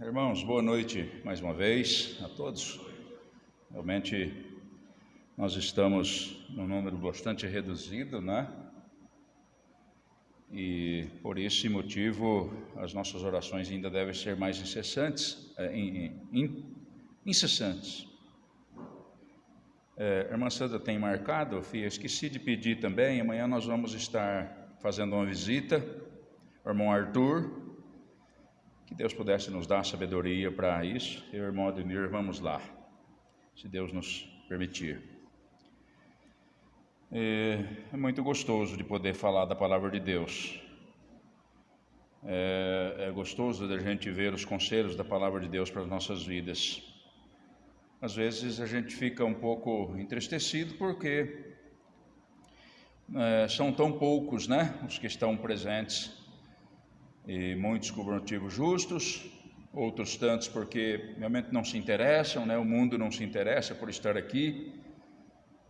Irmãos, boa noite mais uma vez a todos. Realmente nós estamos num número bastante reduzido, né? E por esse motivo as nossas orações ainda devem ser mais incessantes. A irmã Sandra tem marcado, eu esqueci de pedir também, amanhã nós vamos estar fazendo uma visita ao irmão Arthur. Que Deus pudesse nos dar sabedoria para isso. Eu e o irmão Ademir vamos lá, se Deus nos permitir. É muito gostoso de poder falar da palavra de Deus. É gostoso da gente ver os conselhos da palavra de Deus para as nossas vidas. Às vezes a gente fica um pouco entristecido porque são tão poucos, né, os que estão presentes. E muitos por motivos justos, outros tantos porque realmente não se interessam, né? O mundo não se interessa por estar aqui,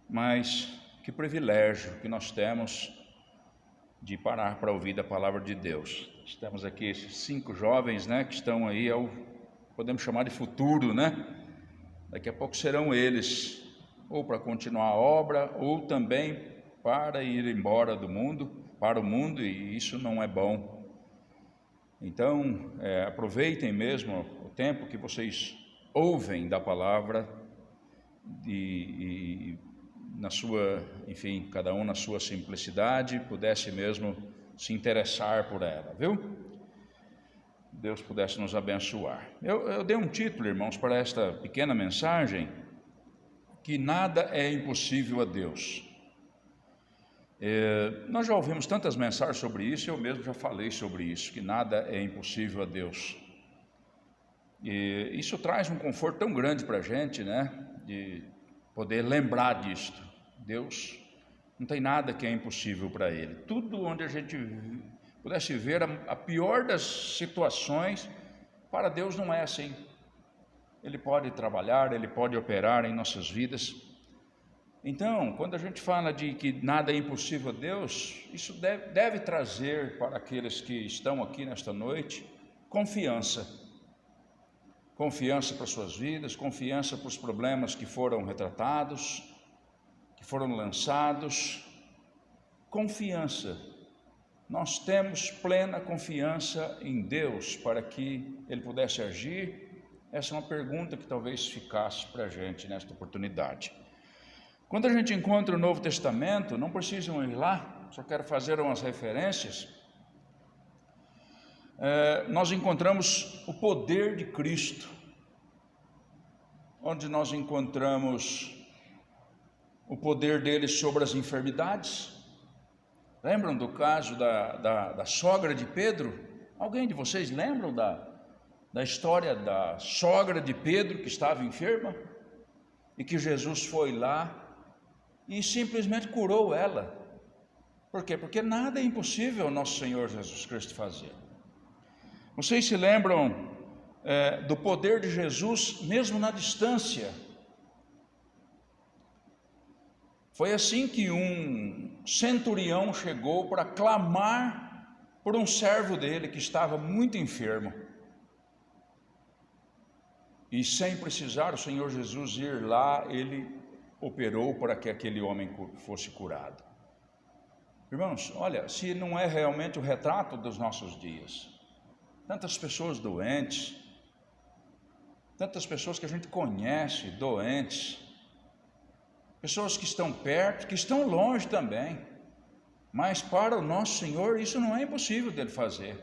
mas que privilégio que nós temos de parar para ouvir a palavra de Deus. Estamos aqui, esses 5 jovens, né, que estão aí, podemos chamar de futuro, né? Daqui a pouco serão eles, ou para continuar a obra, ou também para ir embora do mundo, para o mundo, e isso não é bom. Então, aproveitem mesmo o tempo que vocês ouvem da palavra e na sua, enfim, cada um na sua simplicidade, pudesse mesmo se interessar por ela, viu? Deus pudesse nos abençoar. Eu dei um título, irmãos, para esta pequena mensagem, que nada é impossível a Deus. Nós já ouvimos tantas mensagens sobre isso, eu mesmo já falei sobre isso, que nada é impossível a Deus. E isso traz um conforto tão grande para a gente, né? De poder lembrar disto. Deus não tem nada que é impossível para Ele. Tudo onde a gente pudesse ver a pior das situações, para Deus não é assim. Ele pode trabalhar, Ele pode operar em nossas vidas. Então, quando a gente fala de que nada é impossível a Deus, isso deve trazer para aqueles que estão aqui nesta noite confiança. Confiança para suas vidas, confiança para os problemas que foram retratados, que foram lançados. Confiança. Nós temos plena confiança em Deus para que Ele pudesse agir. Essa é uma pergunta que talvez ficasse para a gente nesta oportunidade. Quando a gente encontra o Novo Testamento, não precisam ir lá, só quero fazer umas referências. Nós encontramos o poder de Cristo, onde nós encontramos o poder dele sobre as enfermidades. Lembram do caso da sogra de Pedro? Alguém de vocês lembram da história da sogra de Pedro que estava enferma? E que Jesus foi lá e simplesmente curou ela. Por quê? Porque nada é impossível ao nosso Senhor Jesus Cristo fazer. Vocês se lembram do poder de Jesus mesmo na distância? Foi assim que um centurião chegou para clamar por um servo dele que estava muito enfermo. E sem precisar o Senhor Jesus ir lá, ele operou para que aquele homem fosse curado. Irmãos, olha, se não é realmente o retrato dos nossos dias, tantas pessoas doentes, tantas pessoas que a gente conhece doentes, pessoas que estão perto, que estão longe também, mas para o nosso Senhor isso não é impossível dele fazer.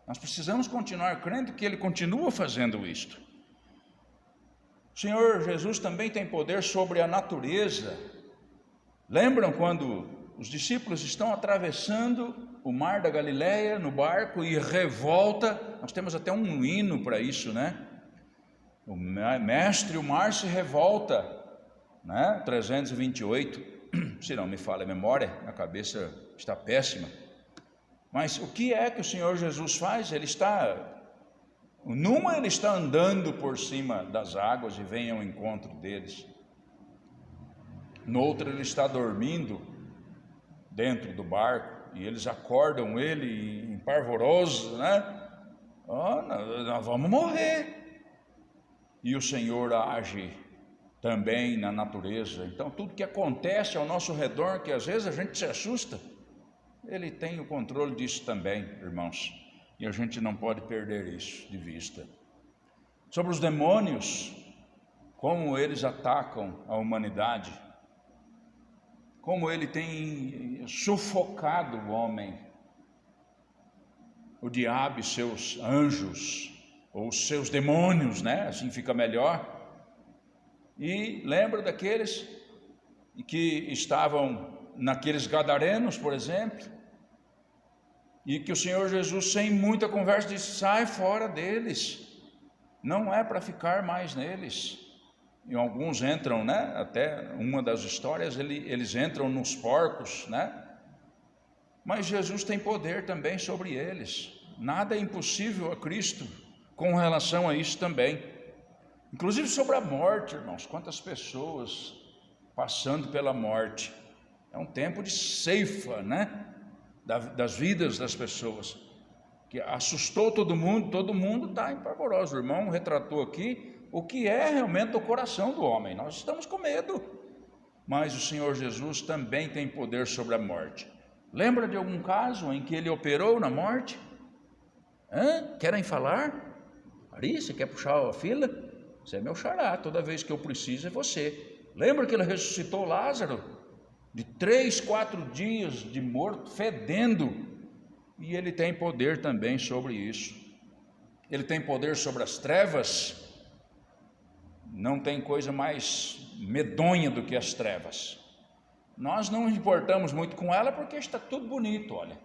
Nós precisamos continuar crendo que Ele continua fazendo isto. O Senhor Jesus também tem poder sobre a natureza. Lembram quando os discípulos estão atravessando o mar da Galileia no barco e revolta? Nós temos até um hino para isso, né? O mestre, o mar se revolta, né? 328, se não me falha a memória, a cabeça está péssima. Mas o que é que o Senhor Jesus faz? Ele está andando por cima das águas e vem ao encontro deles. No outro ele está dormindo dentro do barco e eles acordam ele empavorosos, né? nós vamos morrer. E o Senhor age também na natureza. Então, tudo que acontece ao nosso redor, que às vezes a gente se assusta, Ele tem o controle disso também, irmãos. E a gente não pode perder isso de vista. Sobre os demônios, como eles atacam a humanidade, como ele tem sufocado o homem, o diabo e seus anjos, ou seus demônios, né? Assim fica melhor. E lembra daqueles que estavam naqueles gadarenos, por exemplo, e que o Senhor Jesus, sem muita conversa, disse: sai fora deles, não é para ficar mais neles. E alguns entram, né? Até uma das histórias, eles entram nos porcos, né? Mas Jesus tem poder também sobre eles. Nada é impossível a Cristo com relação a isso também. Inclusive sobre a morte, irmãos. Quantas pessoas passando pela morte. É um tempo de ceifa, né? Das vidas das pessoas. Que assustou todo mundo está empavoroso. O irmão retratou aqui o que é realmente o coração do homem. Nós estamos com medo. Mas o Senhor Jesus também tem poder sobre a morte. Lembra de algum caso em que ele operou na morte? Querem falar? Ari, você quer puxar a fila? Você é meu xará, toda vez que eu preciso é você. Lembra que ele ressuscitou Lázaro? De 3, 4 dias de morto, fedendo. E ele tem poder também sobre isso. Ele tem poder sobre as trevas. Não tem coisa mais medonha do que as trevas. Nós não importamos muito com ela porque está tudo bonito, olha.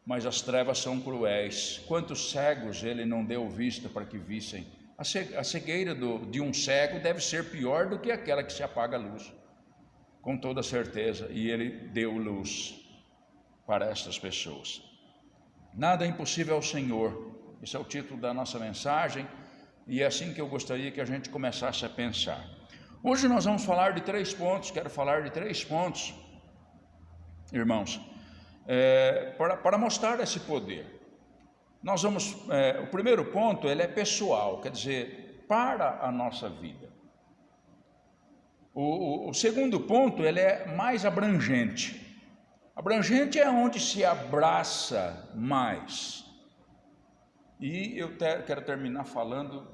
Mas as trevas são cruéis. Quantos cegos ele não deu vista para que vissem? A cegueira de um cego deve ser pior do que aquela que se apaga a luz, com toda certeza. E ele deu luz para estas pessoas. Nada é impossível ao Senhor. Esse é o título da nossa mensagem. E é assim que eu gostaria que a gente começasse a pensar. Hoje nós vamos falar de 3 pontos, quero falar de 3 pontos, irmãos, para mostrar esse poder. Nós vamos, o primeiro ponto, ele é pessoal, quer dizer, para a nossa vida. O segundo ponto, ele é mais abrangente. Abrangente é onde se abraça mais. E eu quero terminar falando,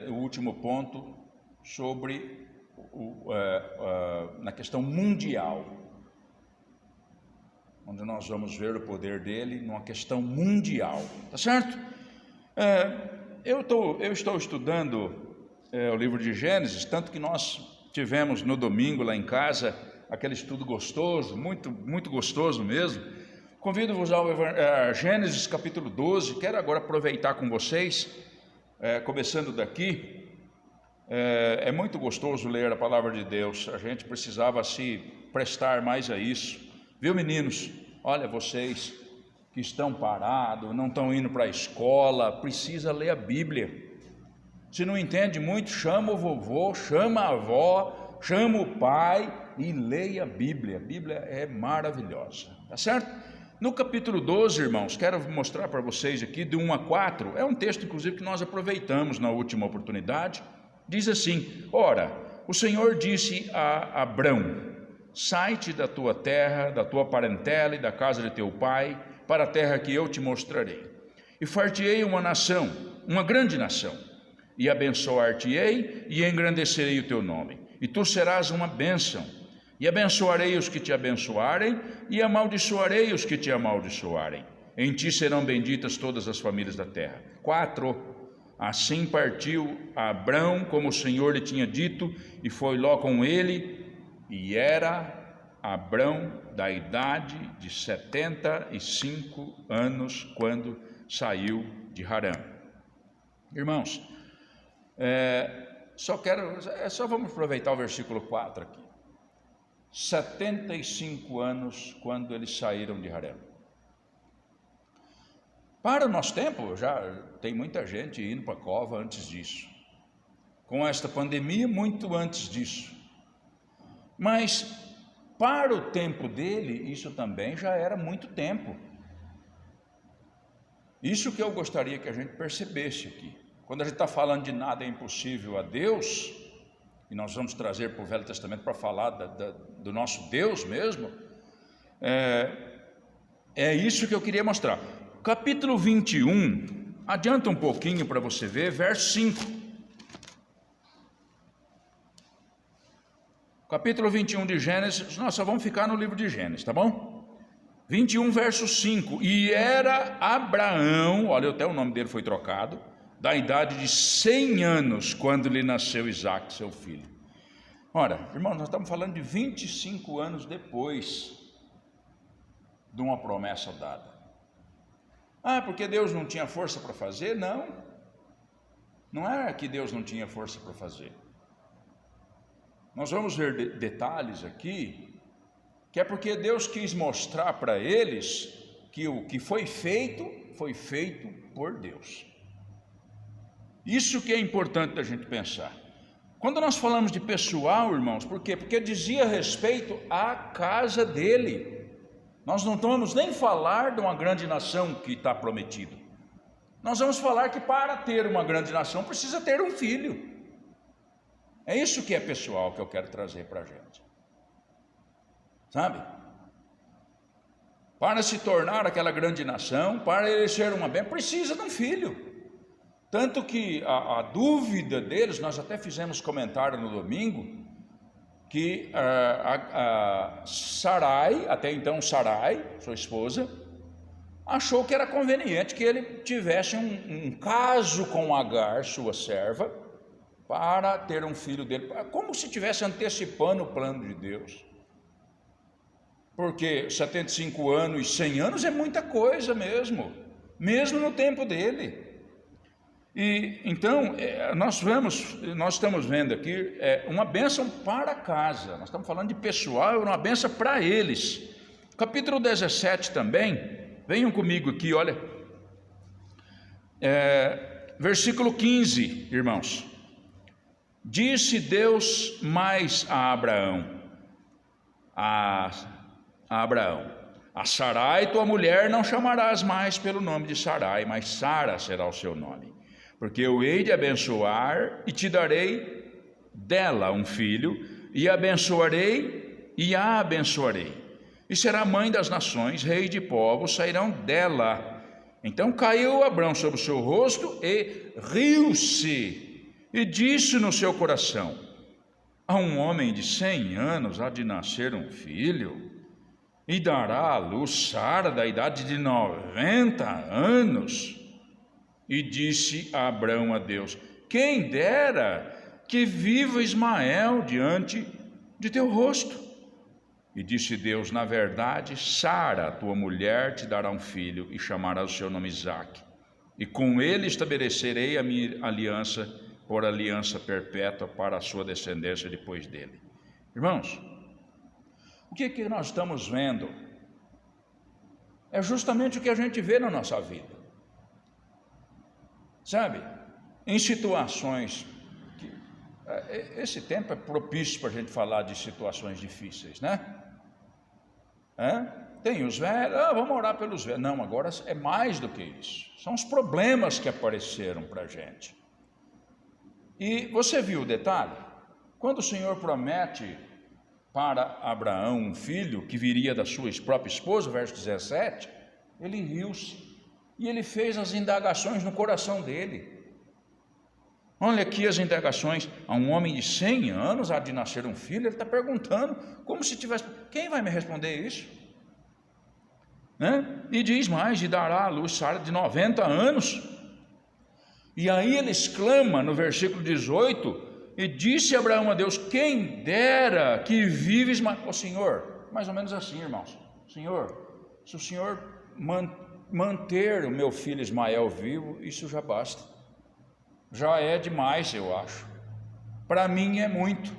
o último ponto, sobre na questão mundial, onde nós vamos ver o poder dele numa questão mundial, tá certo? Eu estou estudando o livro de Gênesis, tanto que nós tivemos no domingo lá em casa aquele estudo gostoso, muito, muito gostoso mesmo. Convido-vos ao Gênesis capítulo 12, quero agora aproveitar com vocês, começando daqui. É muito gostoso ler a palavra de Deus, a gente precisava se prestar mais a isso, viu, meninos? Olha, vocês que estão parados, não estão indo para a escola, precisa ler a Bíblia. Se não entende muito, chama o vovô, chama a avó, chama o pai e leia a Bíblia. A Bíblia é maravilhosa, tá certo? No capítulo 12, irmãos, quero mostrar para vocês aqui de 1 a 4, é um texto inclusive que nós aproveitamos na última oportunidade. Diz assim: ora, o Senhor disse a Abrão: sai-te da tua terra, da tua parentela e da casa de teu pai, para a terra que eu te mostrarei. E far-te-ei uma nação, uma grande nação, e abençoar-te-ei e engrandecerei o teu nome, e tu serás uma bênção. E abençoarei os que te abençoarem, e amaldiçoarei os que te amaldiçoarem. Em ti serão benditas todas as famílias da terra. 4. Assim partiu Abrão, como o Senhor lhe tinha dito, e foi Ló com ele, e era Abrão da idade de 75 anos, quando saiu de Harã. Irmãos, só vamos aproveitar o versículo 4 aqui. 75 anos quando eles saíram de Harã. Para o nosso tempo, já tem muita gente indo para a cova antes disso. Com esta pandemia, muito antes disso. Mas, para o tempo dele, isso também já era muito tempo. Isso que eu gostaria que a gente percebesse aqui. Quando a gente está falando de nada é impossível a Deus, e nós vamos trazer para o Velho Testamento para falar do nosso Deus mesmo, é isso que eu queria mostrar. Capítulo 21, adianta um pouquinho para você ver, verso 5. Capítulo 21 de Gênesis, nós só vamos ficar no livro de Gênesis, tá bom? 21, verso 5. E era Abraão, olha, até o nome dele foi trocado, da idade de 100 anos, quando lhe nasceu Isaque, seu filho. Ora, irmãos, nós estamos falando de 25 anos depois de uma promessa dada. Porque Deus não tinha força para fazer? Não. Não é que Deus não tinha força para fazer. Nós vamos ver detalhes aqui, que é porque Deus quis mostrar para eles que o que foi feito por Deus. Isso que é importante da gente pensar. Quando nós falamos de pessoal, irmãos, por quê? Porque dizia respeito à casa dele. Nós não vamos nem falar de uma grande nação que está prometido. Nós vamos falar que para ter uma grande nação precisa ter um filho. É isso que é pessoal que eu quero trazer para a gente. Sabe? Para se tornar aquela grande nação, para ele ser uma bênção, precisa de um filho. Tanto que a dúvida deles, nós até fizemos comentário no domingo, que Sarai, até então Sarai, sua esposa, achou que era conveniente que ele tivesse um caso com Agar, sua serva, para ter um filho dele, como se estivesse antecipando o plano de Deus. Porque 75 anos e 100 anos é muita coisa mesmo no tempo dele. E então nós estamos vendo aqui uma bênção para casa. Nós estamos falando de pessoal, é uma bênção para eles. Capítulo 17 também, venham comigo aqui, olha, versículo 15, irmãos. Disse Deus mais a Abraão, a Sarai, tua mulher, não chamarás mais pelo nome de Sarai, mas Sara será o seu nome, porque eu hei de abençoar e te darei dela um filho, e abençoarei e a abençoarei, e será mãe das nações, rei de povos sairão dela. Então caiu Abrão sobre o seu rosto e riu-se, e disse no seu coração: a um homem de 100 anos há de nascer um filho, e dará à luz Sara da idade de 90 anos. E disse Abrão a Deus: quem dera que viva Ismael diante de teu rosto. E disse Deus: na verdade, Sara, tua mulher, te dará um filho, e chamarás o seu nome Isaque, e com ele estabelecerei a minha aliança, por aliança perpétua para a sua descendência depois dele. Irmãos, o que nós estamos vendo é justamente o que a gente vê na nossa vida. Sabe, em situações que esse tempo é propício para a gente falar de situações difíceis, né? Tem os velhos, vamos orar pelos velhos. Não, agora é mais do que isso. São os problemas que apareceram para a gente. E você viu o detalhe? Quando o Senhor promete para Abraão um filho que viria da sua própria esposa, verso 17, ele riu-se. E ele fez as indagações no coração dele. Olha aqui as indagações. A um homem de 100 anos há de nascer um filho. Ele está perguntando, como se tivesse... Quem vai me responder isso? E diz mais: e dará à luz Sara de 90 anos. E aí ele exclama no versículo 18: e disse Abraão a Deus: quem dera que vives... O Senhor, mais ou menos assim, irmãos. Senhor, se o Senhor manter o meu filho Ismael vivo, isso já basta. Já é demais, eu acho. Para mim é muito.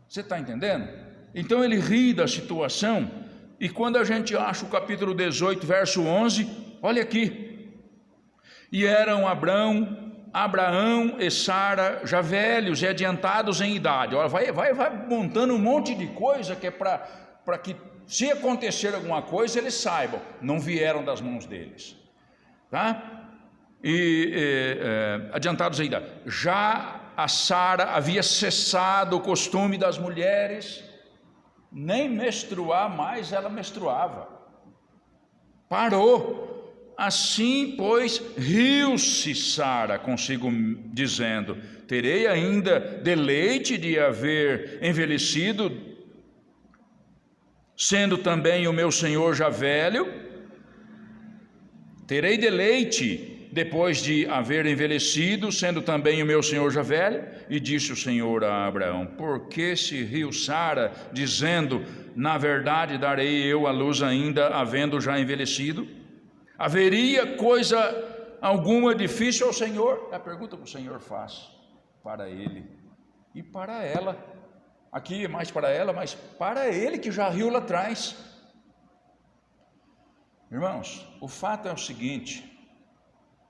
Você está entendendo? Então ele ri da situação. E quando a gente acha o capítulo 18, verso 11, olha aqui. E eram Abraão e Sara já velhos e adiantados em idade. Olha, vai montando um monte de coisa que é para que se acontecer alguma coisa, eles saibam, não vieram das mãos deles, tá? Adiantados ainda, já a Sara havia cessado o costume das mulheres, nem menstruar mais ela menstruava, parou. Assim, pois, riu-se Sara consigo, dizendo: terei ainda deleite de haver envelhecido, sendo também o meu senhor já velho? Terei deleite depois de haver envelhecido, sendo também o meu senhor já velho? E disse o Senhor a Abraão: por que se riu Sara, dizendo: na verdade darei eu à luz ainda, havendo já envelhecido? Haveria coisa alguma difícil ao Senhor? É a pergunta que o Senhor faz para ele e para ela. Aqui é mais para ela, mas para ele que já riu lá atrás. Irmãos, o fato é o seguinte: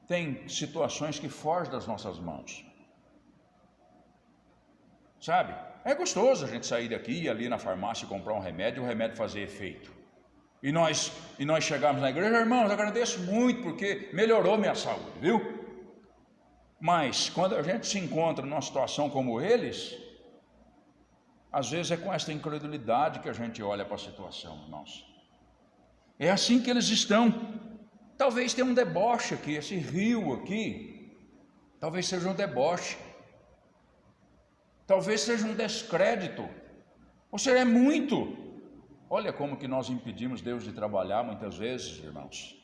tem situações que fogem das nossas mãos, sabe? É gostoso a gente sair daqui e ali na farmácia comprar um remédio e o remédio fazer efeito. E nós chegarmos na igreja: irmãos, agradeço muito porque melhorou minha saúde, viu? Mas quando a gente se encontra numa situação como eles, às vezes é com esta incredulidade que a gente olha para a situação, irmãos. É assim que eles estão. Talvez tenha um deboche aqui, esse rio aqui, talvez seja um deboche, talvez seja um descrédito, ou seja, é muito. Olha como que nós impedimos Deus de trabalhar muitas vezes, irmãos.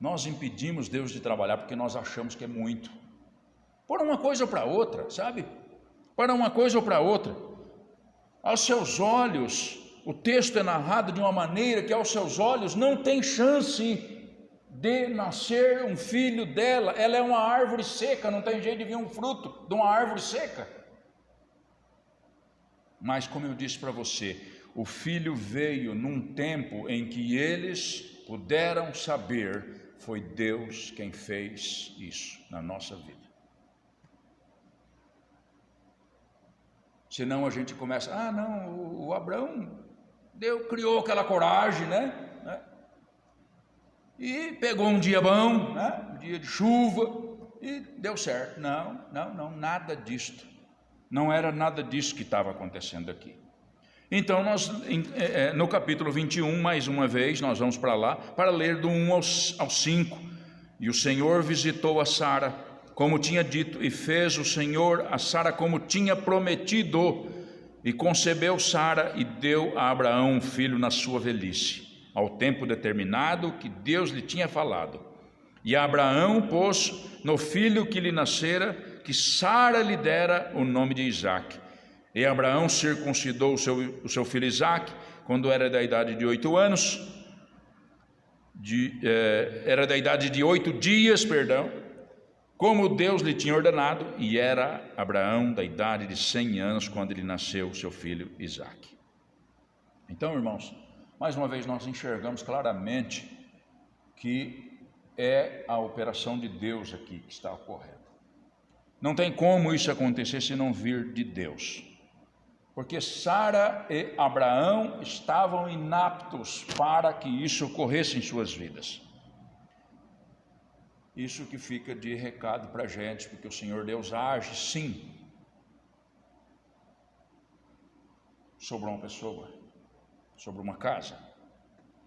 Nós impedimos Deus de trabalhar porque nós achamos que é muito. Para uma coisa ou para outra, sabe? Para uma coisa ou para outra. Aos seus olhos, o texto é narrado de uma maneira que aos seus olhos não tem chance de nascer um filho dela. Ela é uma árvore seca, não tem jeito de vir um fruto de uma árvore seca. Mas como eu disse para você, o filho veio num tempo em que eles puderam saber, foi Deus quem fez isso na nossa vida. Senão a gente começa: o Abraão, Deus criou aquela coragem, né? E pegou um dia bom, né? Um dia de chuva, e deu certo. Não, nada disto. Não era nada disso que estava acontecendo aqui. Então nós, no capítulo 21, mais uma vez, nós vamos para lá, para ler do 1 ao 5. E o Senhor visitou a Sara, como tinha dito, e fez o Senhor a Sara como tinha prometido, e concebeu Sara e deu a Abraão um filho na sua velhice, ao tempo determinado que Deus lhe tinha falado. E Abraão pôs no filho que lhe nascera, que Sara lhe dera, o nome de Isaque. E Abraão circuncidou o seu filho Isaque, quando era da idade de 8 anos, era da idade de 8 dias, como Deus lhe tinha ordenado, e era Abraão da idade de 100 anos, quando lhe nasceu o seu filho Isaque. Então, irmãos, mais uma vez nós enxergamos claramente que é a operação de Deus aqui que está ocorrendo. Não tem como isso acontecer se não vir de Deus. Porque Sara e Abraão estavam inaptos para que isso ocorresse em suas vidas. Isso que fica de recado para a gente, porque o Senhor Deus age sim sobre uma pessoa, sobre uma casa,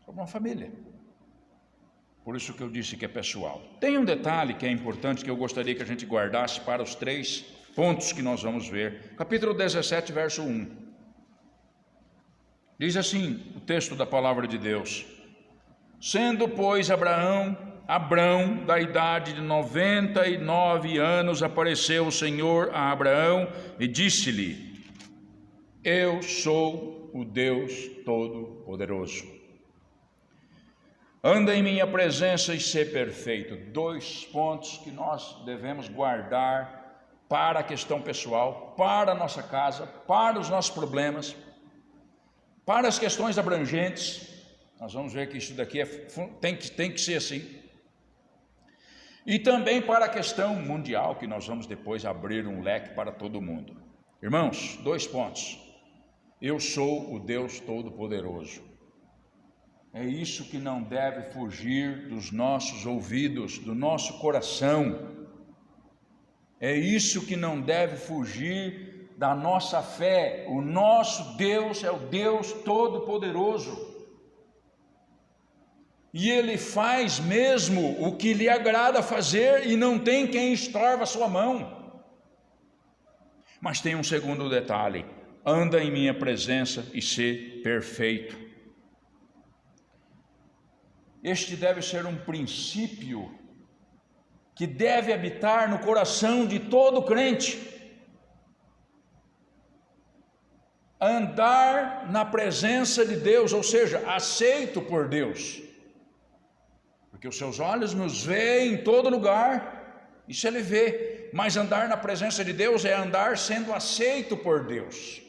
sobre uma família. Por isso que eu disse que é pessoal. Tem um detalhe que é importante, que eu gostaria que a gente guardasse para os 3 pontos que nós vamos ver. Capítulo 17, verso 1. Diz assim o texto da palavra de Deus: sendo, pois, Abrão, da idade de 99 anos, apareceu o Senhor a Abraão e disse-lhe: eu sou o Deus Todo-Poderoso. Anda em minha presença e sê perfeito. 2 pontos que nós devemos guardar para a questão pessoal, para a nossa casa, para os nossos problemas, para as questões abrangentes. Nós vamos ver que isso daqui tem que ser assim. E também para a questão mundial, que nós vamos depois abrir um leque para todo mundo. Irmãos, 2 pontos. Eu sou o Deus Todo-Poderoso. É isso que não deve fugir dos nossos ouvidos, do nosso coração. É isso que não deve fugir da nossa fé. O nosso Deus é o Deus Todo-Poderoso. E Ele faz mesmo o que lhe agrada fazer e não tem quem estorva a sua mão. Mas tem um segundo detalhe: anda em minha presença e sê perfeito. Este deve ser um princípio que deve habitar no coração de todo crente. Andar na presença de Deus, ou seja, aceito por Deus. Porque os seus olhos nos veem em todo lugar, isso Ele vê. Mas andar na presença de Deus é andar sendo aceito por Deus.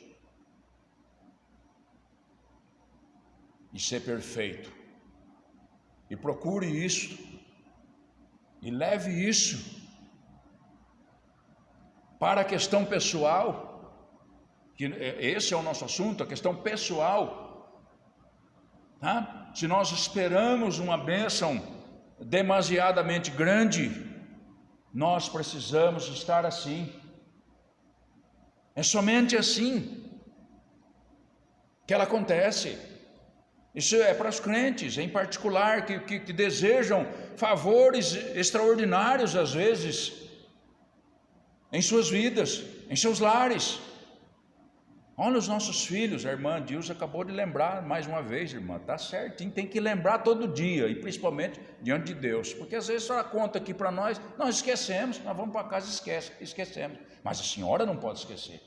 E ser perfeito. E procure isso. E leve isso para a questão pessoal, que esse é o nosso assunto, a questão pessoal, tá? Se nós esperamos uma bênção demasiadamente grande, nós precisamos estar assim. É somente assim que ela acontece. Isso é para os crentes em particular, que desejam favores extraordinários às vezes em suas vidas, em seus lares. Olha os nossos filhos, a irmã Dilsa acabou de lembrar mais uma vez, irmã, está certinho, tem que lembrar todo dia, e principalmente diante de Deus, porque às vezes só conta aqui para nós esquecemos, nós vamos para casa e esquecemos, mas a senhora não pode esquecer,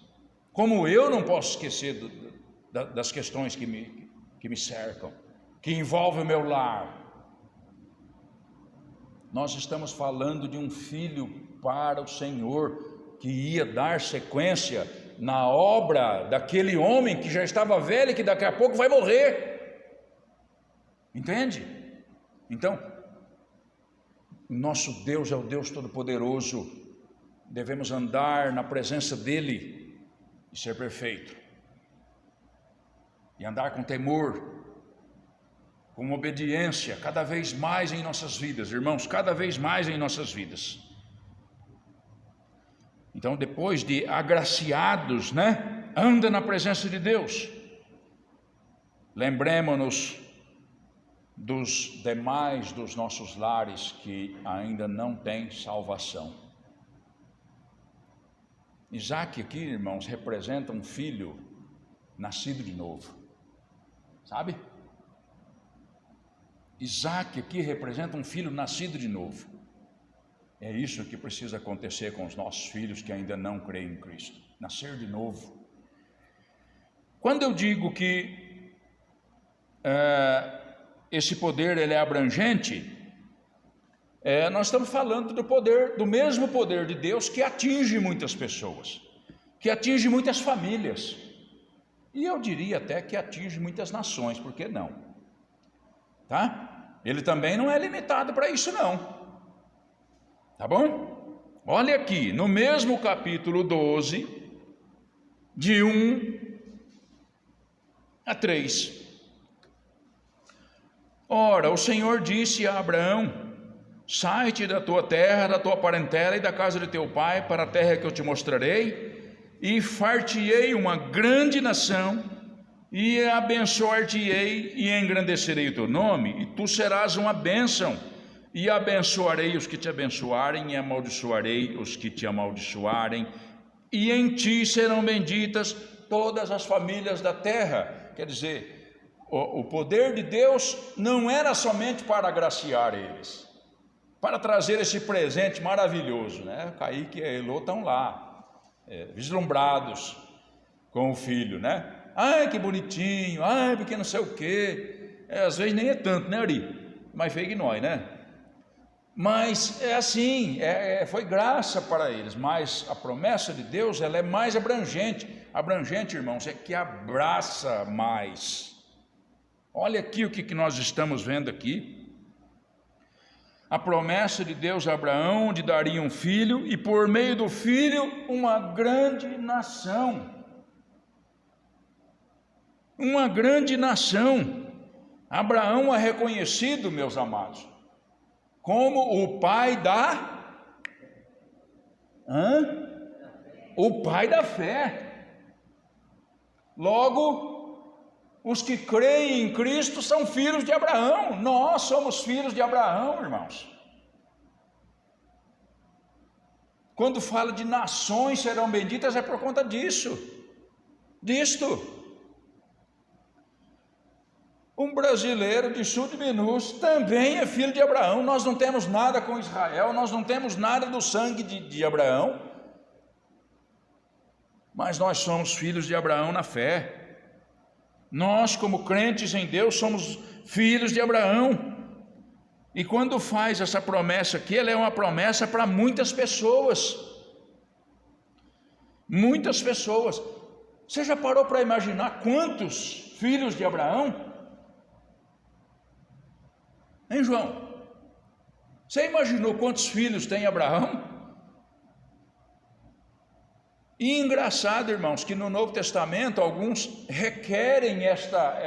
como eu não posso esquecer das questões que me cercam, que envolvem o meu lar. Nós estamos falando de um filho para o Senhor, que ia dar sequência na obra daquele homem que já estava velho e que daqui a pouco vai morrer. Entende? Então, nosso Deus é o Deus Todo-Poderoso, devemos andar na presença dEle e ser perfeito. E andar com temor, com obediência, cada vez mais em nossas vidas, irmãos, cada vez mais em nossas vidas. Então, depois de agraciados, anda na presença de Deus. Lembremos-nos dos demais dos nossos lares que ainda não têm salvação. Isaac aqui, irmãos, representa um filho nascido de novo. Sabe? Isaac aqui representa um filho nascido de novo. É isso que precisa acontecer com os nossos filhos que ainda não creem em Cristo. Nascer de novo. Quando eu digo que esse poder ele é abrangente, nós estamos falando do mesmo poder de Deus que atinge muitas pessoas, que atinge muitas famílias. E eu diria até que atinge muitas nações, por que não? Tá? Ele também não é limitado para isso não. Tá bom? Olha aqui, no mesmo capítulo 12, de 1 a 3. Ora, o Senhor disse a Abraão: sai-te da tua terra, da tua parentela e da casa de teu pai, para a terra que eu te mostrarei, e far-te-ei uma grande nação, e abençoar-te-ei, e engrandecerei o teu nome, e tu serás uma bênção, e abençoarei os que te abençoarem, e amaldiçoarei os que te amaldiçoarem, e em ti serão benditas todas as famílias da terra. Quer dizer, o poder de Deus não era somente para agraciar eles, para trazer esse presente maravilhoso, Kaique e a Elô estão lá, vislumbrados com o filho, ai que bonitinho, ai porque não sei o que, às vezes nem é tanto, Ari? Mais feio que nós, mas é assim, foi graça para eles, mas a promessa de Deus ela é mais abrangente, irmãos, é que abraça mais. Olha aqui o que nós estamos vendo aqui. A promessa de Deus a Abraão de daria um filho, e por meio do filho uma grande nação. Uma grande nação. Abraão é reconhecido, meus amados, como o pai o pai da fé. Logo, os que creem em Cristo são filhos de Abraão. Nós somos filhos de Abraão, irmãos. Quando fala de nações serão benditas, é por conta disto. Um brasileiro de sul de Minas também é filho de Abraão. Nós não temos nada com Israel, nós não temos nada do sangue de Abraão, mas nós somos filhos de Abraão na fé. Nós, como crentes em Deus, somos filhos de Abraão. E quando faz essa promessa aqui, ela é uma promessa para muitas pessoas. Muitas pessoas. Você já parou para imaginar quantos filhos de Abraão? Hein, João? Você imaginou quantos filhos tem Abraão? E engraçado, irmãos, que no Novo Testamento alguns requerem esta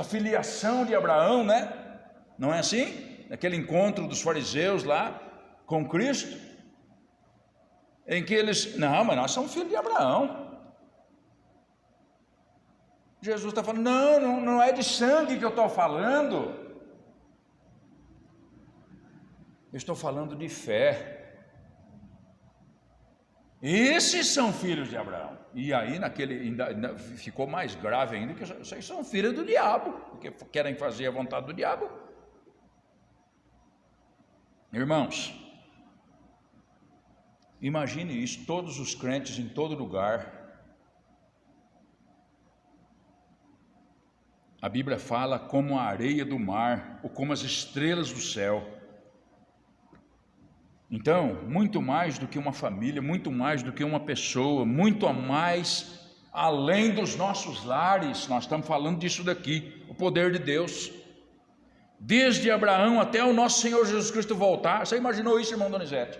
filiação de Abraão, né? Não é assim? Naquele encontro dos fariseus lá com Cristo, em que eles, não, mas nós somos filhos de Abraão. Jesus está falando, não é de sangue que eu estou falando, eu estou falando de fé. Esses são filhos de Abraão. E aí ainda ficou mais grave ainda, que vocês são filhos do diabo, porque querem fazer a vontade do diabo. Irmãos, imagine isso, todos os crentes em todo lugar. A Bíblia fala como a areia do mar, ou como as estrelas do céu. Então, muito mais do que uma família, muito mais do que uma pessoa, muito mais além dos nossos lares, nós estamos falando disso daqui, o poder de Deus. Desde Abraão até o nosso Senhor Jesus Cristo voltar. Você imaginou isso, irmão Donizete?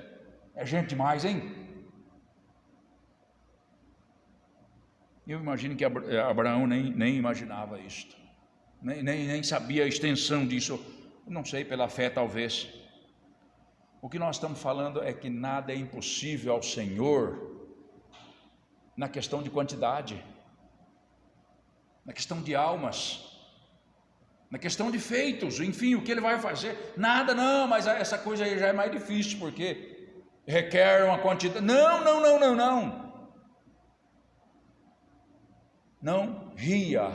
É gente demais, hein? Eu imagino que Abraão nem imaginava isto, nem sabia a extensão disso, não sei, pela fé talvez. O que nós estamos falando é que nada é impossível ao Senhor na questão de quantidade, na questão de almas, na questão de feitos, enfim, o que ele vai fazer, nada, não, mas essa coisa aí já é mais difícil, porque requer uma quantidade, não ria,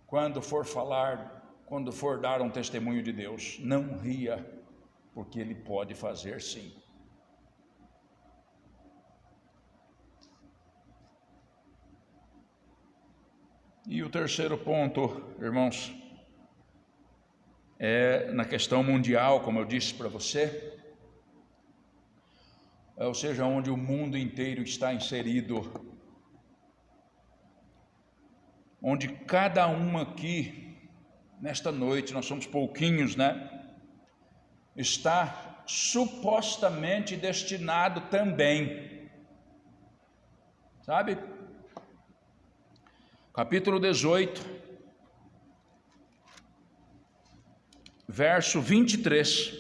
quando for dar um testemunho de Deus, não ria, porque ele pode fazer sim. E o terceiro ponto, irmãos, é na questão mundial, como eu disse para você, ou seja, onde o mundo inteiro está inserido, onde cada um aqui, nesta noite, nós somos pouquinhos, né? Está supostamente destinado também, sabe? Capítulo 18, verso 23.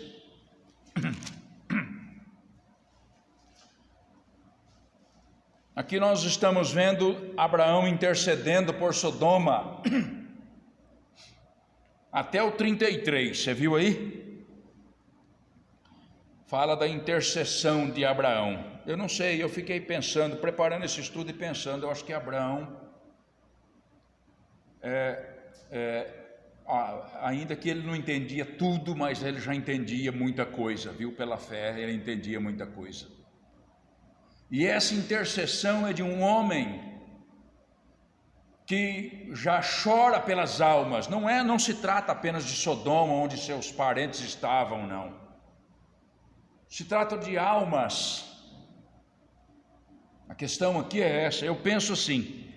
Aqui nós estamos vendo Abraão intercedendo por Sodoma, até o 33, você viu aí? Fala da intercessão de Abraão. Eu não sei, eu fiquei pensando, preparando esse estudo e pensando, eu acho que Abraão, ainda que ele não entendia tudo, mas ele já entendia muita coisa, viu? Pela fé, ele entendia muita coisa. E essa intercessão é de um homem que já chora pelas almas, não se trata apenas de Sodoma, onde seus parentes estavam, não. Se trata de almas. A questão aqui é essa, eu penso assim,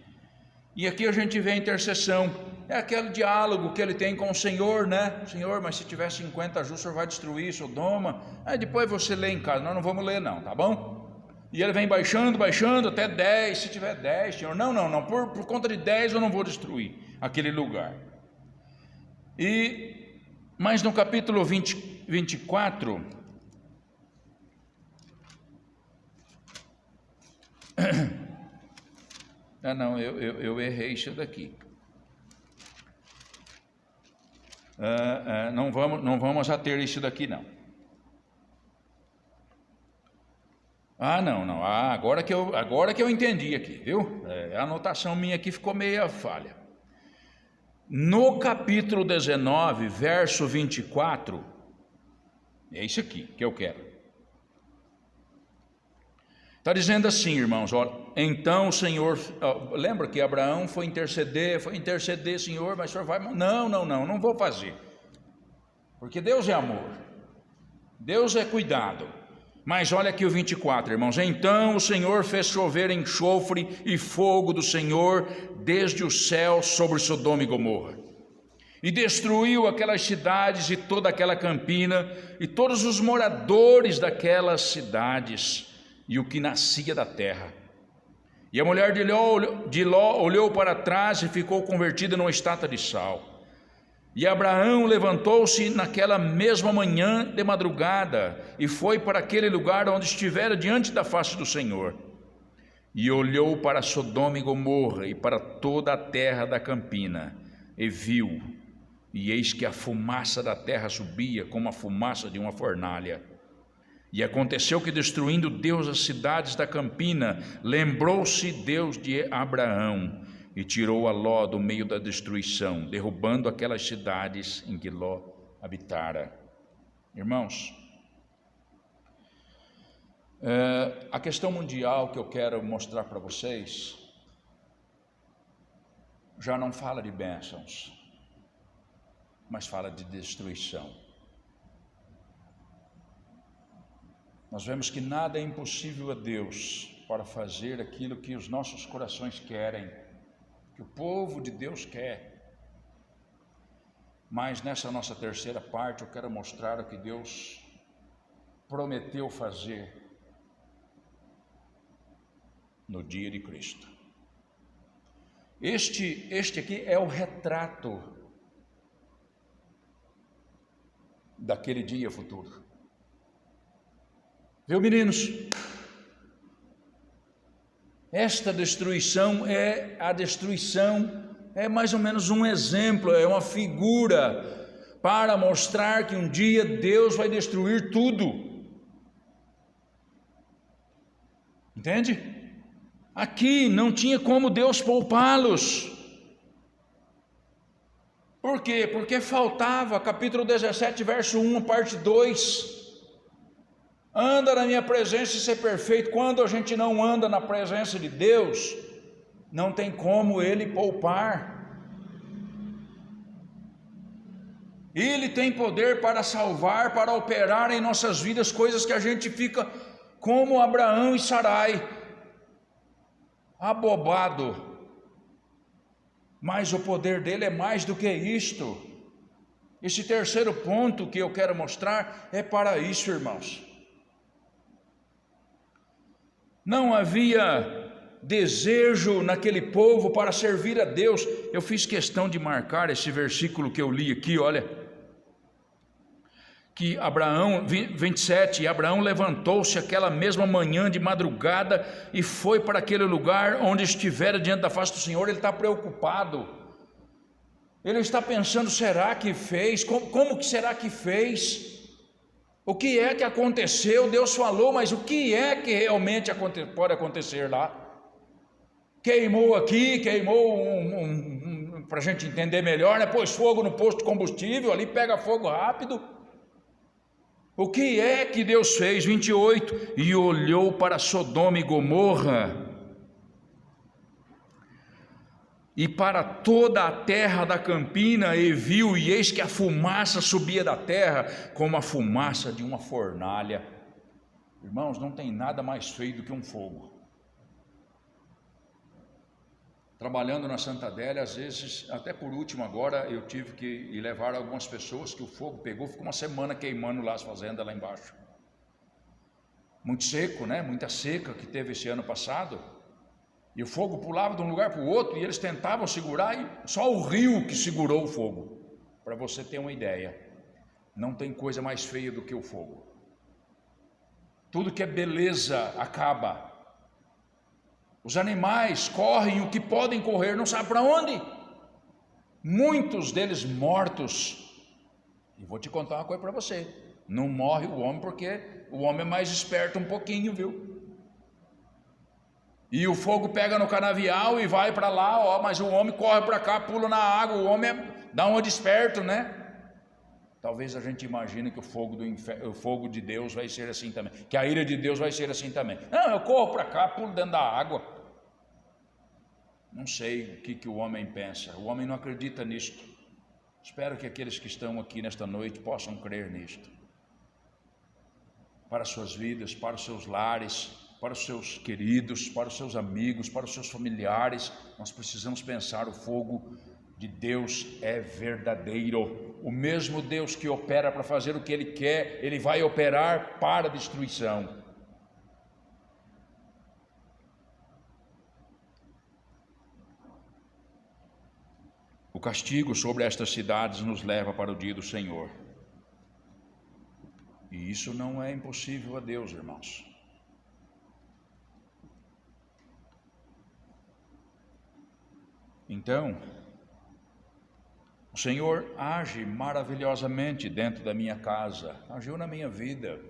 e aqui a gente vê a intercessão, é aquele diálogo que ele tem com o Senhor, né? Senhor, mas se tiver 50 justos, o Senhor vai destruir Sodoma. Aí depois você lê em casa, nós não vamos ler não, tá bom? E ele vem baixando até 10, se tiver 10, Senhor. Não, por conta de 10 eu não vou destruir aquele lugar. Mas no capítulo 24, eu errei isso daqui. Não vamos a ter isso daqui não. Não. Agora que eu entendi aqui, viu? A anotação minha aqui ficou meia falha. No capítulo 19, verso 24, é isso aqui que eu quero. Está dizendo assim, irmãos, olha, então o Senhor, lembra que Abraão foi interceder, Senhor, mas o Senhor vai, não vou fazer, porque Deus é amor, Deus é cuidado. Mas olha aqui o 24, irmãos, então o Senhor fez chover enxofre e fogo do Senhor desde o céu sobre Sodoma e Gomorra, e destruiu aquelas cidades e toda aquela campina, e todos os moradores daquelas cidades, e o que nascia da terra. E a mulher de Ló olhou para trás e ficou convertida numa estátua de sal. E Abraão levantou-se naquela mesma manhã de madrugada e foi para aquele lugar onde estivera diante da face do Senhor. E olhou para Sodoma e Gomorra e para toda a terra da campina, e viu, e eis que a fumaça da terra subia como a fumaça de uma fornalha. E aconteceu que, destruindo Deus as cidades da campina, lembrou-se Deus de Abraão e tirou a Ló do meio da destruição, derrubando aquelas cidades em que Ló habitara. Irmãos, a questão mundial que eu quero mostrar para vocês já não fala de bênçãos, mas fala de destruição. Nós vemos que nada é impossível a Deus para fazer aquilo que os nossos corações querem, que o povo de Deus quer. Mas nessa nossa terceira parte eu quero mostrar o que Deus prometeu fazer no dia de Cristo. Este aqui é o retrato daquele dia futuro. Viu, meninos? Esta destruição é mais ou menos um exemplo, é uma figura para mostrar que um dia Deus vai destruir tudo. Entende? Aqui não tinha como Deus poupá-los. Por quê? Porque faltava, capítulo 17, verso 1, parte 2. Anda na minha presença e ser perfeito. Quando a gente não anda na presença de Deus, não tem como Ele poupar. Ele tem poder para salvar, para operar em nossas vidas coisas que a gente fica como Abraão e Sarai, abobado. Mas o poder dele é mais do que isto. Esse terceiro ponto que eu quero mostrar é para isso, irmãos. Não havia desejo naquele povo para servir a Deus. Eu fiz questão de marcar esse versículo que eu li aqui, olha, que Abraão, 27, Abraão levantou-se aquela mesma manhã de madrugada e foi para aquele lugar onde estivera diante da face do Senhor. Ele está preocupado, ele está pensando, será que fez? Como que será que fez? O que é que aconteceu? Deus falou, mas o que é que realmente pode acontecer lá? Queimou aqui, queimou para a gente entender melhor, né? Pôs fogo no posto de combustível, ali pega fogo rápido. O que é que Deus fez? 28, e olhou para Sodoma e Gomorra e para toda a terra da campina, e viu, e eis que a fumaça subia da terra como a fumaça de uma fornalha. Irmãos, não tem nada mais feio do que um fogo. Trabalhando na Santa Adélia, às vezes, até por último agora, eu tive que ir levar algumas pessoas que o fogo pegou, ficou uma semana queimando lá as fazendas lá embaixo. muito seco, né? Muita seca que teve esse ano passado, e o fogo pulava de um lugar para o outro, e eles tentavam segurar, e só o rio que segurou o fogo. Para você ter uma ideia, não tem coisa mais feia do que o fogo. Tudo que é beleza acaba. Os animais correm o que podem correr, não sabe para onde. Muitos deles mortos. E vou te contar uma coisa para você: não morre o homem, porque o homem é mais esperto um pouquinho, viu? E o fogo pega no canavial e vai para lá, ó, mas o homem corre para cá, pula na água. O homem dá uma de esperto, né? Talvez a gente imagine que o fogo de Deus vai ser assim também, que a ira de Deus vai ser assim também. Não, eu corro para cá, pulo dentro da água. Não sei o que o homem pensa. O homem não acredita nisto. Espero que aqueles que estão aqui nesta noite possam crer nisto. Para as suas vidas, para os seus lares, para os seus queridos, para os seus amigos, para os seus familiares, nós precisamos pensar: o fogo de Deus é verdadeiro. O mesmo Deus que opera para fazer o que Ele quer, Ele vai operar para a destruição. O castigo sobre estas cidades nos leva para o dia do Senhor. E isso não é impossível a Deus, irmãos. Então, o Senhor age maravilhosamente dentro da minha casa, agiu na minha vida,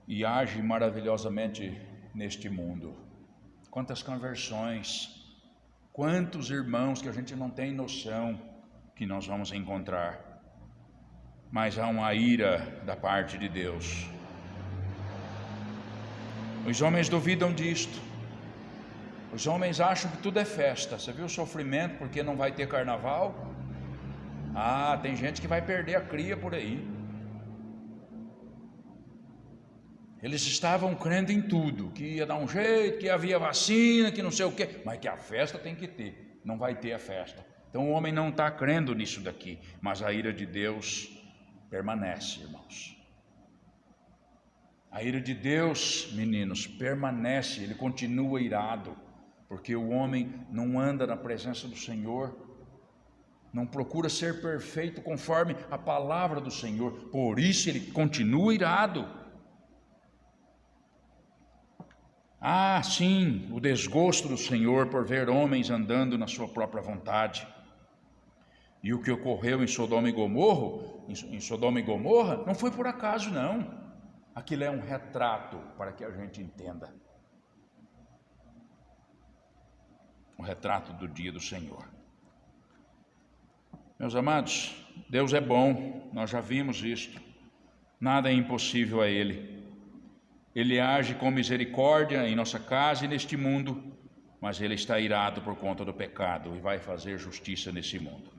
e age maravilhosamente neste mundo. Quantas conversões, quantos irmãos que a gente não tem noção que nós vamos encontrar. Mas há uma ira da parte de Deus. Os homens duvidam disto. Os homens acham que tudo é festa. Você viu o sofrimento porque não vai ter carnaval? Ah, tem gente que vai perder a cria por aí. Eles estavam crendo em tudo, que ia dar um jeito, que havia vacina, que não sei o quê, mas que a festa tem que ter. Não vai ter a festa. Então o homem não está crendo nisso daqui, mas a ira de Deus permanece, irmãos. A ira de Deus, meninos, permanece, ele continua irado, porque o homem não anda na presença do Senhor, não procura ser perfeito conforme a palavra do Senhor, por isso ele continua irado. Ah, sim, o desgosto do Senhor por ver homens andando na sua própria vontade. E o que ocorreu em Sodoma e Gomorra, não foi por acaso, não. Aquilo é um retrato para que a gente entenda. Um retrato do dia do Senhor. Meus amados, Deus é bom, nós já vimos isto. Nada é impossível a Ele. Ele age com misericórdia em nossa casa e neste mundo, mas Ele está irado por conta do pecado e vai fazer justiça nesse mundo.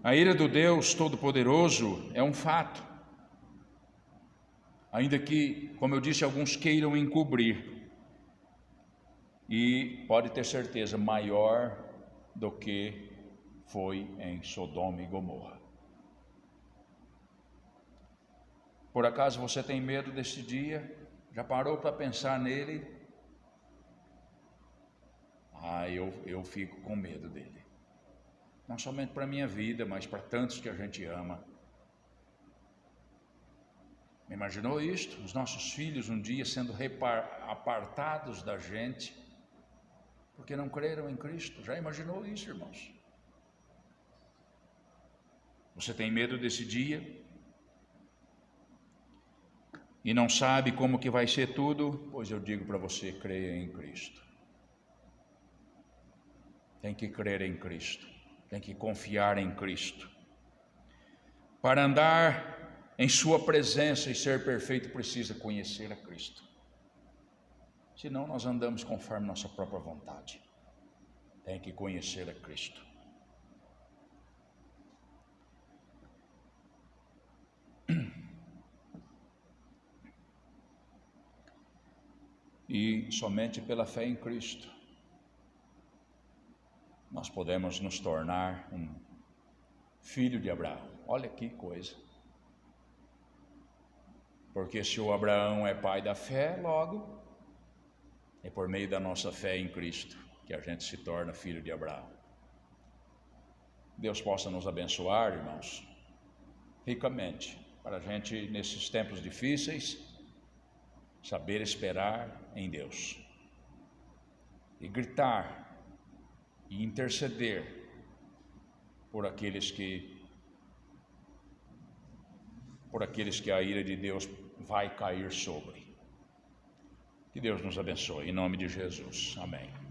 A ira do Deus Todo-Poderoso é um fato, ainda que, como eu disse, alguns queiram encobrir, e pode ter certeza, maior do que foi em Sodoma e Gomorra. Por acaso você tem medo desse dia? Já parou para pensar nele? Eu fico com medo dele. Não somente para a minha vida, mas para tantos que a gente ama. Imaginou isto? Os nossos filhos um dia sendo apartados da gente, porque não creram em Cristo. Já imaginou isso, irmãos? Você tem medo desse dia? E não sabe como que vai ser tudo? Pois eu digo para você, creia em Cristo. Tem que crer em Cristo. Tem que confiar em Cristo. Para andar em sua presença e ser perfeito, precisa conhecer a Cristo. Senão nós andamos conforme nossa própria vontade. Tem que conhecer a Cristo. E somente pela fé em Cristo nós podemos nos tornar um filho de Abraão. Olha que coisa. Porque se o Abraão é pai da fé, logo é por meio da nossa fé em Cristo que a gente se torna filho de Abraão. Deus possa nos abençoar, irmãos, ricamente, para a gente, nesses tempos difíceis, saber esperar em Deus e gritar e interceder por aqueles que a ira de Deus vai cair sobre. Que Deus nos abençoe, em nome de Jesus. Amém.